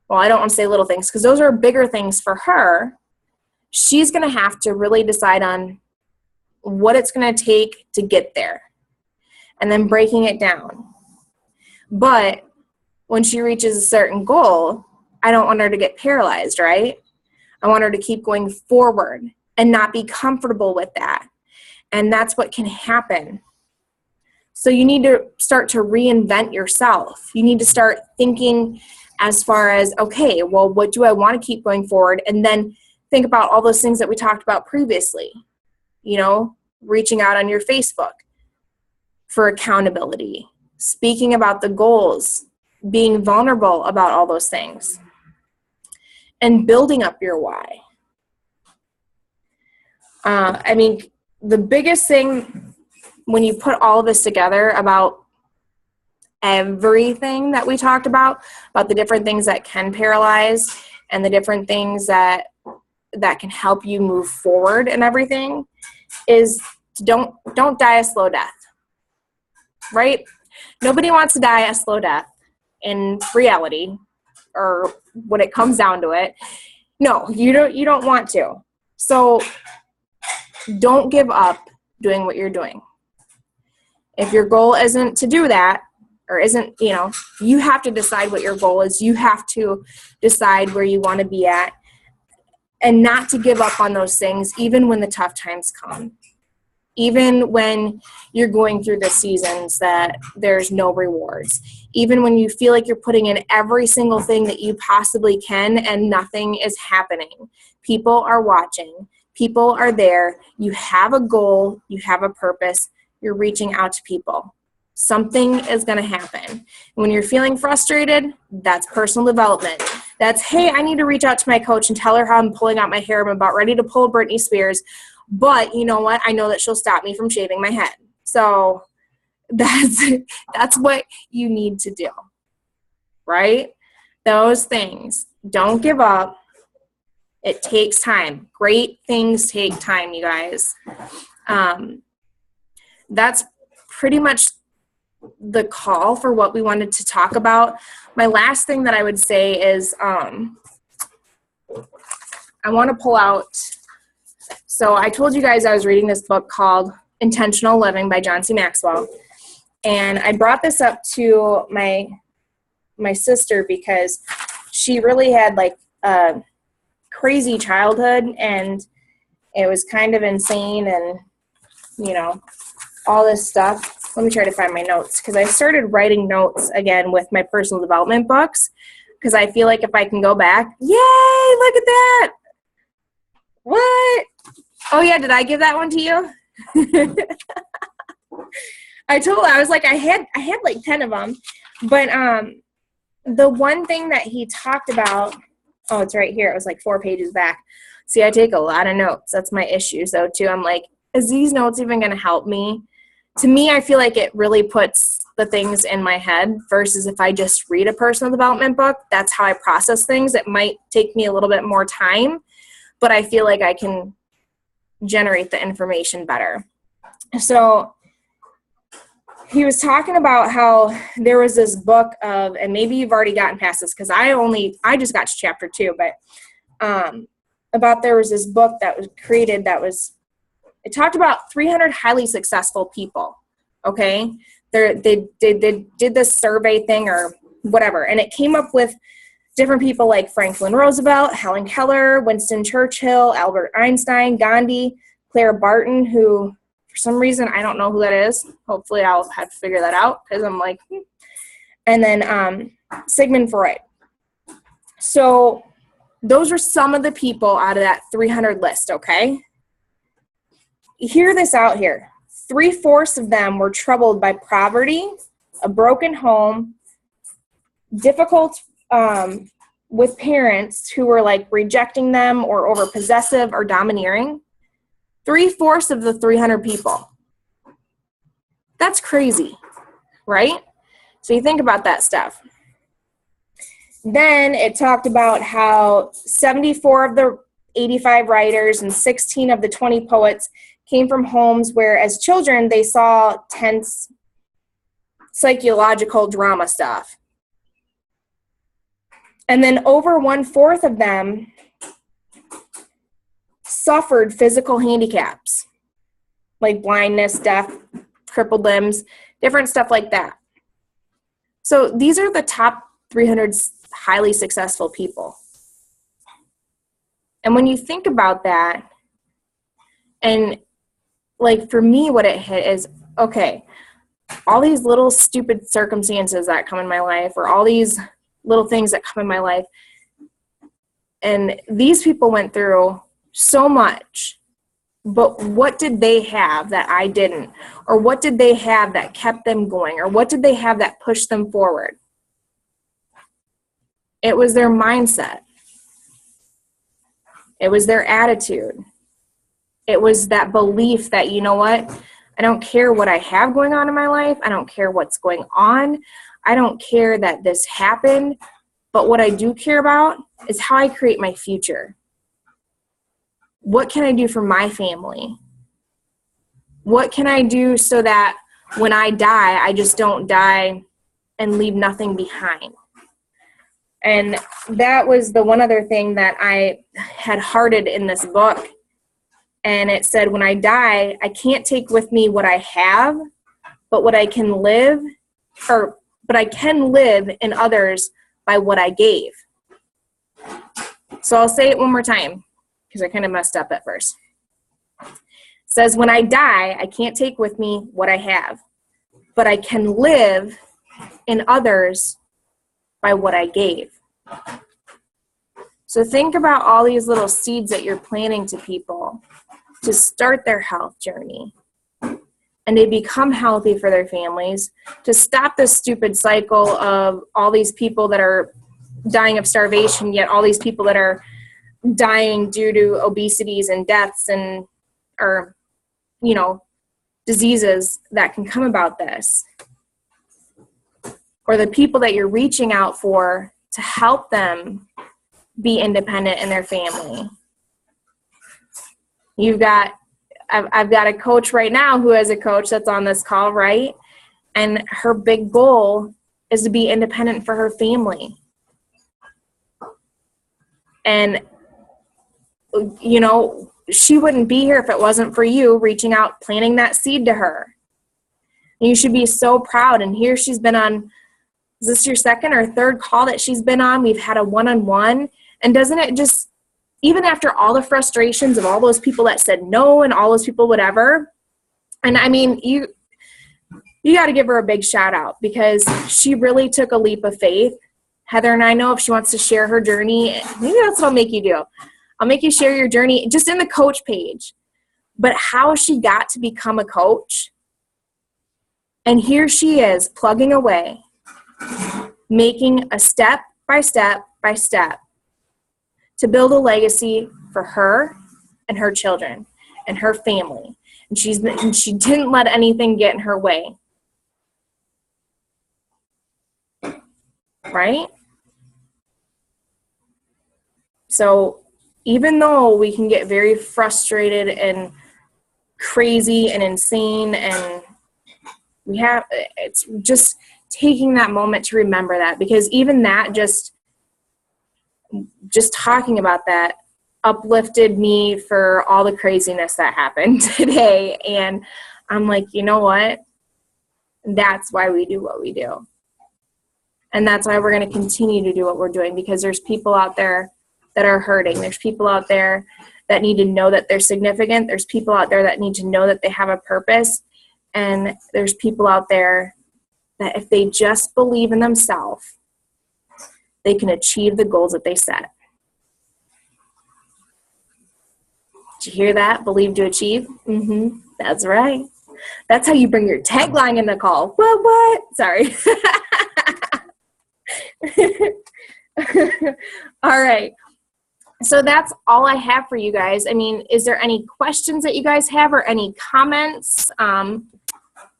well, I don't want to say little things, because those are bigger things for her. She's going to have to really decide on what it's going to take to get there, and then breaking it down. But when she reaches a certain goal, I don't want her to get paralyzed, right? I want her to keep going forward and not be comfortable with that. And that's what can happen. So you need to start to reinvent yourself. You need to start thinking as far as, okay, well, what do I want to keep going forward? And then think about all those things that we talked about previously. Reaching out on your Facebook for accountability, speaking about the goals, being vulnerable about all those things, and building up your why. The biggest thing when you put all of this together about everything that we talked about the different things that can paralyze, and the different things that can help you move forward and everything, is don't die a slow death, right? Nobody wants to die a slow death in reality, or when it comes down to it. No, you don't want to. So don't give up doing what you're doing. If your goal isn't to do that, or isn't, you have to decide what your goal is. You have to decide where you want to be at, and not to give up on those things, even when the tough times come. Even when you're going through the seasons that there's no rewards. Even when you feel like you're putting in every single thing that you possibly can and nothing is happening. People are watching. People are there. You have a goal. You have a purpose. You're reaching out to people. Something is going to happen. When you're feeling frustrated, that's personal development. That's, hey, I need to reach out to my coach and tell her how I'm pulling out my hair. I'm about ready to pull Britney Spears. But you know what? I know that she'll stop me from shaving my head. So That's what you need to do, right? Those things. Don't give up. It takes time. Great things take time, you guys. That's pretty much the call for what we wanted to talk about. My last thing that I would say is I want to pull out. So I told you guys I was reading this book called Intentional Living by John C. Maxwell. And I brought this up to my sister because she really had like a crazy childhood, and it was kind of insane, and all this stuff. Let me try to find my notes, because I started writing notes again with my personal development books, because I feel like if I can go back, yay, look at that. What? Oh yeah, did I give that one to you? I was like, I had like 10 of them, but the one thing that he talked about, oh, it's right here. It was like 4 pages back. See, I take a lot of notes. That's my issue. So too, I'm like, is these notes even going to help me? To me, I feel like it really puts the things in my head versus if I just read a personal development book. That's how I process things. It might take me a little bit more time, but I feel like I can generate the information better. So he was talking about how there was this book of, and maybe you've already gotten past this because I just got to chapter 2, but about there was this book that was created it talked about 300 highly successful people, okay? They did this survey thing or whatever, and it came up with different people like Franklin Roosevelt, Helen Keller, Winston Churchill, Albert Einstein, Gandhi, Clara Barton, who for some reason I don't know who that is. Hopefully I'll have to figure that out because I'm like, and then Sigmund Freud. So those were some of the people out of that 300 list, okay? Hear this out here. 3/4 of them were troubled by poverty, a broken home, difficult with parents who were like rejecting them or over possessive or domineering. 3/4 of the 300 people. That's crazy, right? So you think about that stuff. Then it talked about how 74 of the 85 writers and 16 of the 20 poets came from homes where as children they saw tense psychological drama stuff. And then over 1/4 of them suffered physical handicaps, like blindness, deaf, crippled limbs, different stuff like that. So these are the top 300 highly successful people. And when you think about that, and like for me, what it hit is, okay, all these little stupid circumstances that come in my life, or all these little things that come in my life, and these people went through so much, but what did they have that I didn't? Or what did they have that kept them going? Or what did they have that pushed them forward? It was their mindset. It was their attitude. It was that belief that, you know what? I don't care what I have going on in my life. I don't care what's going on. I don't care that this happened. But what I do care about is how I create my future. What can I do for my family? What can I do so that when I die, I just don't die and leave nothing behind? And that was the one other thing that I had hearted in this book. And it said, when I die, I can't take with me what I have, but what I can live, but I can live in others by what I gave. So I'll say it one more time, because I kind of messed up at first. It says, when I die, I can't take with me what I have, but I can live in others by what I gave. So think about all these little seeds that you're planting to people to start their health journey, and they become healthy for their families, to stop this stupid cycle of all these people that are dying of starvation, yet all these people that are dying due to obesities and deaths and, or, diseases that can come about this, or the people that you're reaching out for to help them be independent in their family. I've got a coach right now who has a coach that's on this call, right? And her big goal is to be independent for her family. And, you know, she wouldn't be here if it wasn't for you reaching out, planting that seed to her. And you should be so proud. And here she's been on, is this your second or third call that she's been on? We've had a one-on-one. And doesn't it just, even after all the frustrations of all those people that said no and all those people whatever, and I mean, you got to give her a big shout out because she really took a leap of faith. Heather and I know if she wants to share her journey, maybe that's what I'll make you do. I'll make you share your journey just in the coach page, but how she got to become a coach. And here she is plugging away, making a step by step by step to build a legacy for her and her children and her family. And she didn't let anything get in her way. Right? So even though we can get very frustrated and crazy and insane, and it's just taking that moment to remember that, because even that just talking about that uplifted me for all the craziness that happened today. And I'm like, you know what? That's why we do what we do. And that's why we're going to continue to do what we're doing, because there's people out there that are hurting. There's people out there that need to know that they're significant. There's people out there that need to know that they have a purpose. And there's people out there that if they just believe in themselves, they can achieve the goals that they set. Did you hear that? Believe to achieve? Mm-hmm. That's right. That's how you bring your tagline in the call. What? Sorry. All right. So that's all I have for you guys. I mean, is there any questions that you guys have or any comments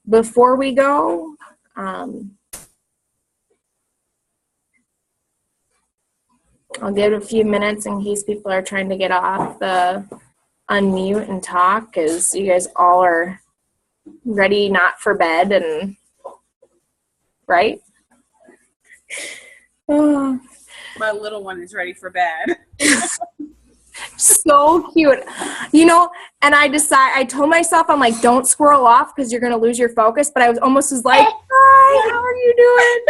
before we go? I'll give it a few minutes in case people are trying to get off the unmute and talk, because you guys all are ready, not for bed, and right? Oh. My little one is ready for bed. So cute. You know, and I told myself, I'm like, don't squirrel off because you're going to lose your focus. But I was like, hi, how are you doing?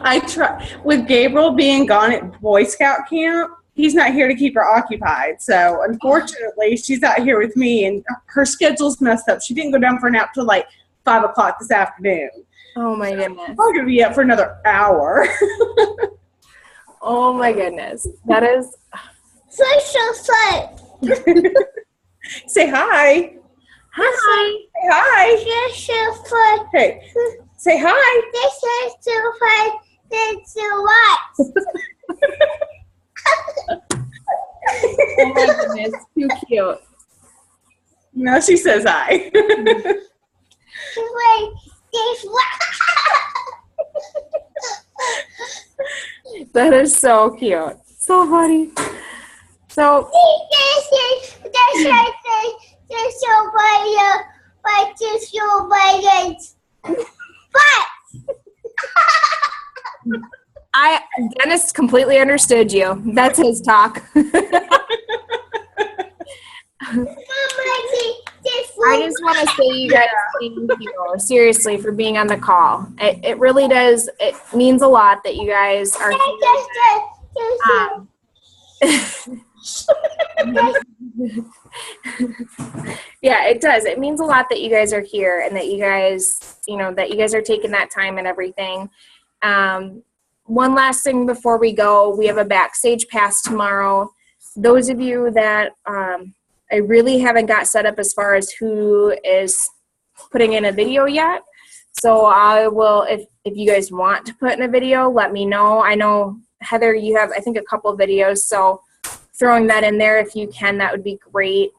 I try with Gabriel being gone at Boy Scout camp. He's not here to keep her occupied. So unfortunately, she's out here with me, and her schedule's messed up. She didn't go down for a nap till like 5 o'clock this afternoon. Oh my goodness. I'm going to be up for another hour. Oh my goodness. That is social fun. Say hi. Hi. Say hi. This is fun. Hey, say hi. This is too fun. This is what? Oh my goodness. Too cute. No, she says hi. Wait, this what? That is so cute. So funny. So This is so funny. But this so funny. But. Dennis completely understood you. That's his talk. I just want to say, you guys, thank you seriously for being on the call. It really does. It means a lot that you guys are yeah, it does. It means a lot that you guys are here and that you guys, that you guys are taking that time and everything. One last thing before we go, we have a backstage pass tomorrow. Those of you that I really haven't got set up as far as who is putting in a video yet. So I will, if you guys want to put in a video, let me know. I know, Heather, you have, I think, a couple of videos. So throwing that in there if you can, that would be great.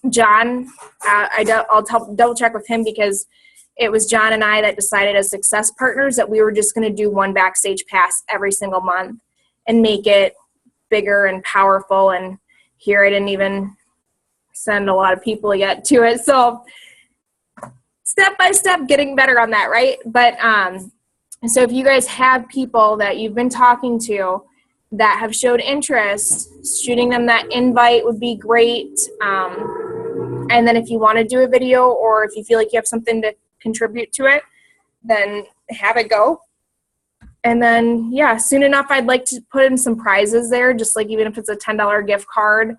John, I'll double check with him because it was John and I that decided as success partners that we were just going to do one backstage pass every single month and make it bigger and powerful. And here I didn't even send a lot of people yet to it. So step by step getting better on that, right? But so if you guys have people that you've been talking to that have showed interest, shooting them that invite would be great. And then if you want to do a video or if you feel like you have something to contribute to it, then have it go. And then, yeah, soon enough, I'd like to put in some prizes there, just like even if it's a $10 gift card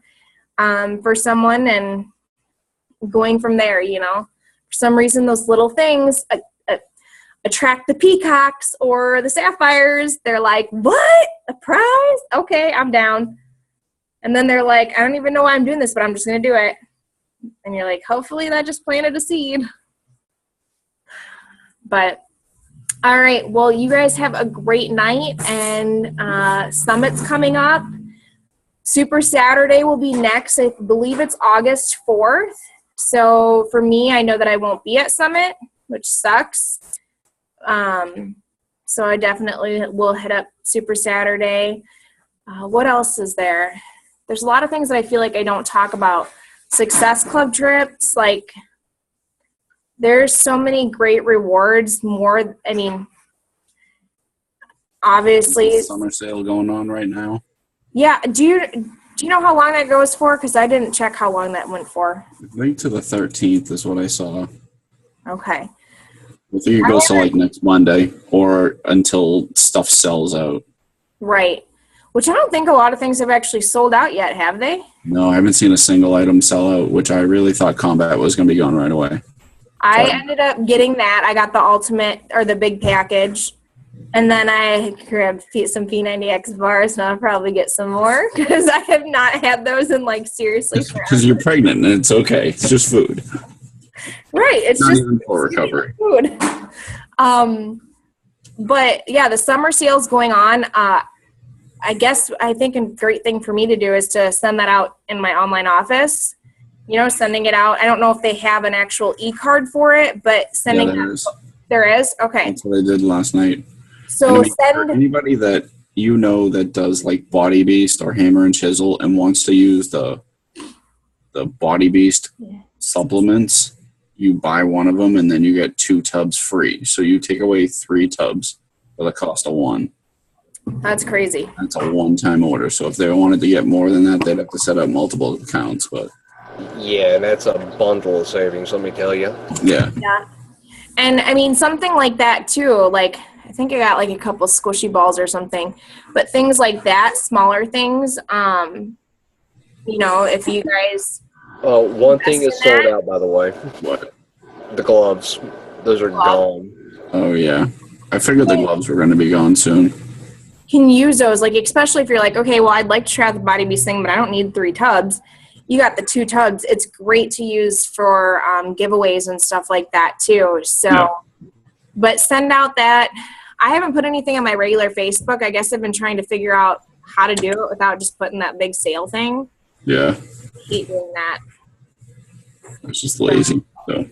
for someone and going from there, you know. For some reason, those little things attract the peacocks or the sapphires. They're like, what? A prize? Okay, I'm down. And then they're like, I don't even know why I'm doing this, but I'm just going to do it. And you're like, hopefully that just planted a seed. But, all right, well, you guys have a great night, and Summit's coming up. Super Saturday will be next. I believe it's August 4th. So for me, I know that I won't be at Summit, which sucks. So I definitely will hit up Super Saturday. What else is there? There's a lot of things that I feel like I don't talk about. Success Club trips, like there's so many great rewards. More, I mean, obviously. Summer sale going on right now. Yeah. Do you know how long that goes for? Because I didn't check how long that went for. I think to the 13th is what I saw. Okay. I think it goes to like next Monday or until stuff sells out. Right. Which I don't think a lot of things have actually sold out yet, have they? No, I haven't seen a single item sell out, which I really thought Combat was going to be gone right away. I ended up getting that. I got the ultimate or the big package. And then I grabbed some P90X bars, and I'll probably get some more because I have not had those in like seriously forever. Because you're pregnant and it's okay. It's just food. Right. It's not just even for recovery. Food. But yeah, the summer sale's going on. I think a great thing for me to do is to send that out in my online office. You know, sending it out. I don't know if they have an actual e-card for it, but sending there is? Okay. That's what I did last night. So for anybody that you know that does like Body Beast or Hammer and Chisel and wants to use the Body Beast supplements, you buy one of them and then you get 2 tubs free. So you take away 3 tubs for the cost of 1. That's crazy. That's a one-time order. So if they wanted to get more than that, they'd have to set up multiple accounts. But yeah, and that's a bundle of savings, let me tell you. Yeah. Yeah. And I mean, something like that too, like I think I got like a couple squishy balls or something, but things like that, smaller things, you know, if you guys. One thing is sold out, by the way. What? The gloves. Those are gone. Oh, yeah. I figured the gloves were going to be gone soon. Can use those, like, especially if you're like, okay, well, I'd like to try the Body Beast thing, but I don't need 3 tubs. You got the 2 tubs. It's great to use for giveaways and stuff like that, too. So, yeah. But send out that. I haven't put anything on my regular Facebook. I guess I've been trying to figure out how to do it without just putting that big sale thing. Yeah. I hate doing that. I was just lazy. So.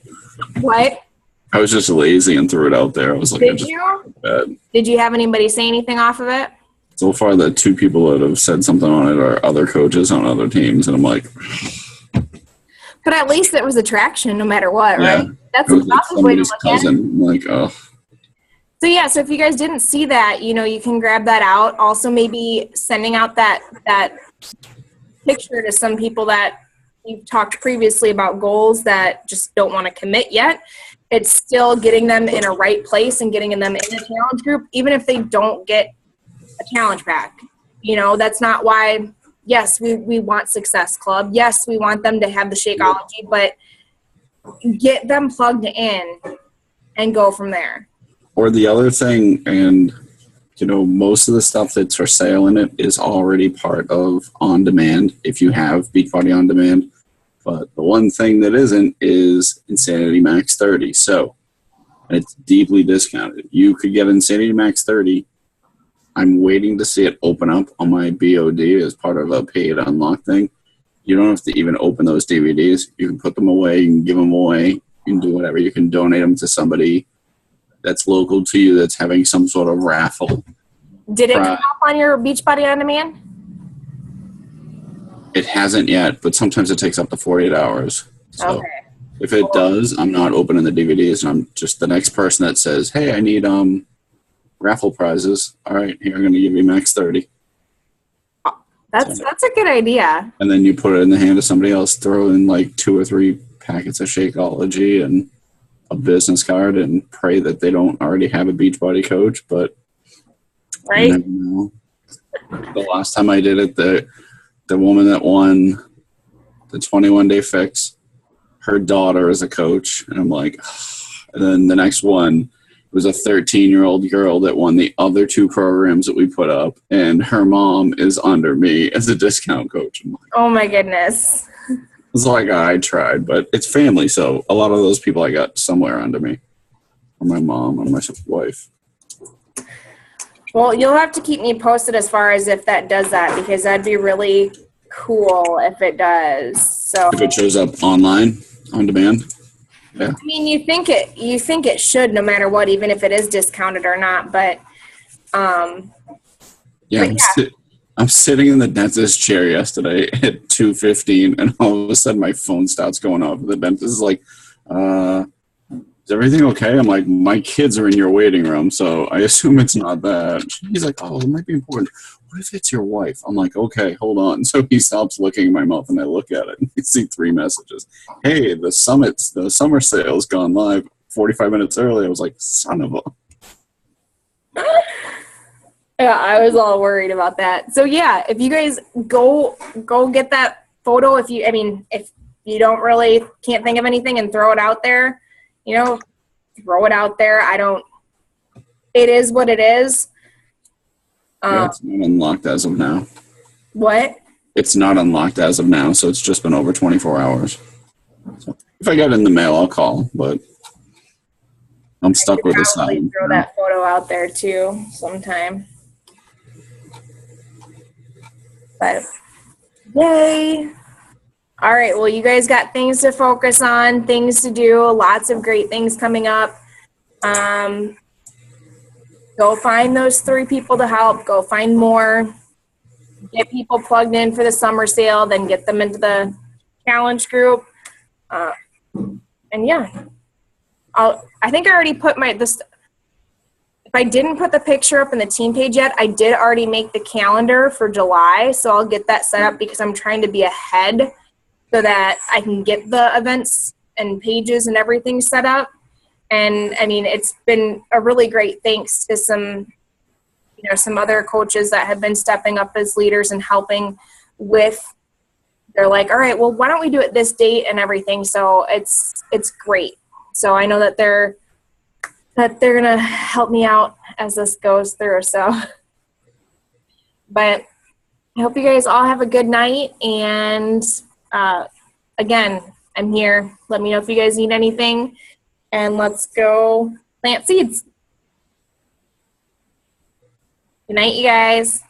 What? I was just lazy and threw it out there. I was like, Did you have anybody say anything off of it? So far, the 2 people that have said something on it are other coaches on other teams, and I'm like. But at least it was attraction, no matter what, yeah. right? That's a positive way to look at it. I'm like, oh. So yeah, so if you guys didn't see that, you know, you can grab that out. Also, maybe sending out that picture to some people that you've talked previously about goals that just don't want to commit yet. It's still getting them in a right place and getting them in a challenge group, even if they don't get a challenge pack. You know, that's not why, yes, we want Success Club. Yes, we want them to have the Shakeology, but get them plugged in and go from there. Or the other thing, and, you know, most of the stuff that's for sale in it is already part of On Demand, if you have Beachbody On Demand. But the one thing that isn't is Insanity Max 30. So it's deeply discounted. You could get Insanity Max 30. I'm waiting to see it open up on my BOD as part of a paid unlock thing. you don't have to even open those DVDs. You can put them away. You can give them away. You can do whatever. You can donate them to somebody that's local to you that's having some sort of raffle. Did it come up on your Beachbody On Demand? It hasn't yet, but sometimes it takes up to 48 hours. So Okay. if it does, I'm not opening the DVDs. And I'm just the next person that says, hey, I need raffle prizes. All right, here, I'm going to give you max 30. That's a good idea. And then you put it in the hand of somebody else, throw in like 2 or 3 packets of Shakeology and a business card and pray that they don't already have a Beachbody coach. But Right? you never know. The last time I did it, the woman that won the 21-day fix, her daughter is a coach. And I'm like, and then the next one was a 13-year-old girl that won the other 2 programs that we put up. And her mom is under me as a discount coach. I'm like, Oh my goodness. it's like I tried, but it's family. So a lot of those people I got somewhere under me. Or my mom or my wife. Well, you'll have to keep me posted as far as if that does that, because that'd be really cool if it does. So If it shows up online, on demand. I mean, you think it should, no matter what, even if it is discounted or not. But Yeah, But I'm sitting in the dentist chair yesterday at 2:15, and all of a sudden my phone starts going off. The dentist is like, is everything okay? I'm like, my kids are in your waiting room, so I assume it's not that. He's like, oh, it might be important. What if it's your wife? I'm like, okay, hold on. So he stops looking in my mouth, and I look at it, and I see 3 messages. Hey, the summer sale's gone live 45 minutes early. I was like, son of a... yeah, I was all worried about that. So yeah, if you guys go get that photo, if you don't really can't think of anything and throw it out there, throw it out there. It is what it is. Yeah, it's not unlocked as of now. What? It's not unlocked as of now, so it's just been over 24 hours. So if I get it in the mail, I'll call, but I'm stuck with this Probably side. throw that photo out there too sometime. But yay. All right, well, you guys got things to focus on, things to do, lots of great things coming up. Go find those 3 people to help. Go find more. Get people plugged in for the summer sale, then get them into the challenge group. And yeah, I think I already put if I didn't put the picture up in the team page yet, I did already make the calendar for July. So I'll get that set up because I'm trying to be ahead so that I can get the events and pages and everything set up. And I mean, it's been a really great thanks to some other coaches that have been stepping up as leaders and helping with. They're like, all right, well, why don't we do it this date and everything? So it's great. So I know that they're gonna help me out as this goes through. So, but I hope you guys all have a good night. And again, I'm here. Let me know if you guys need anything. And let's go plant seeds. Good night, you guys.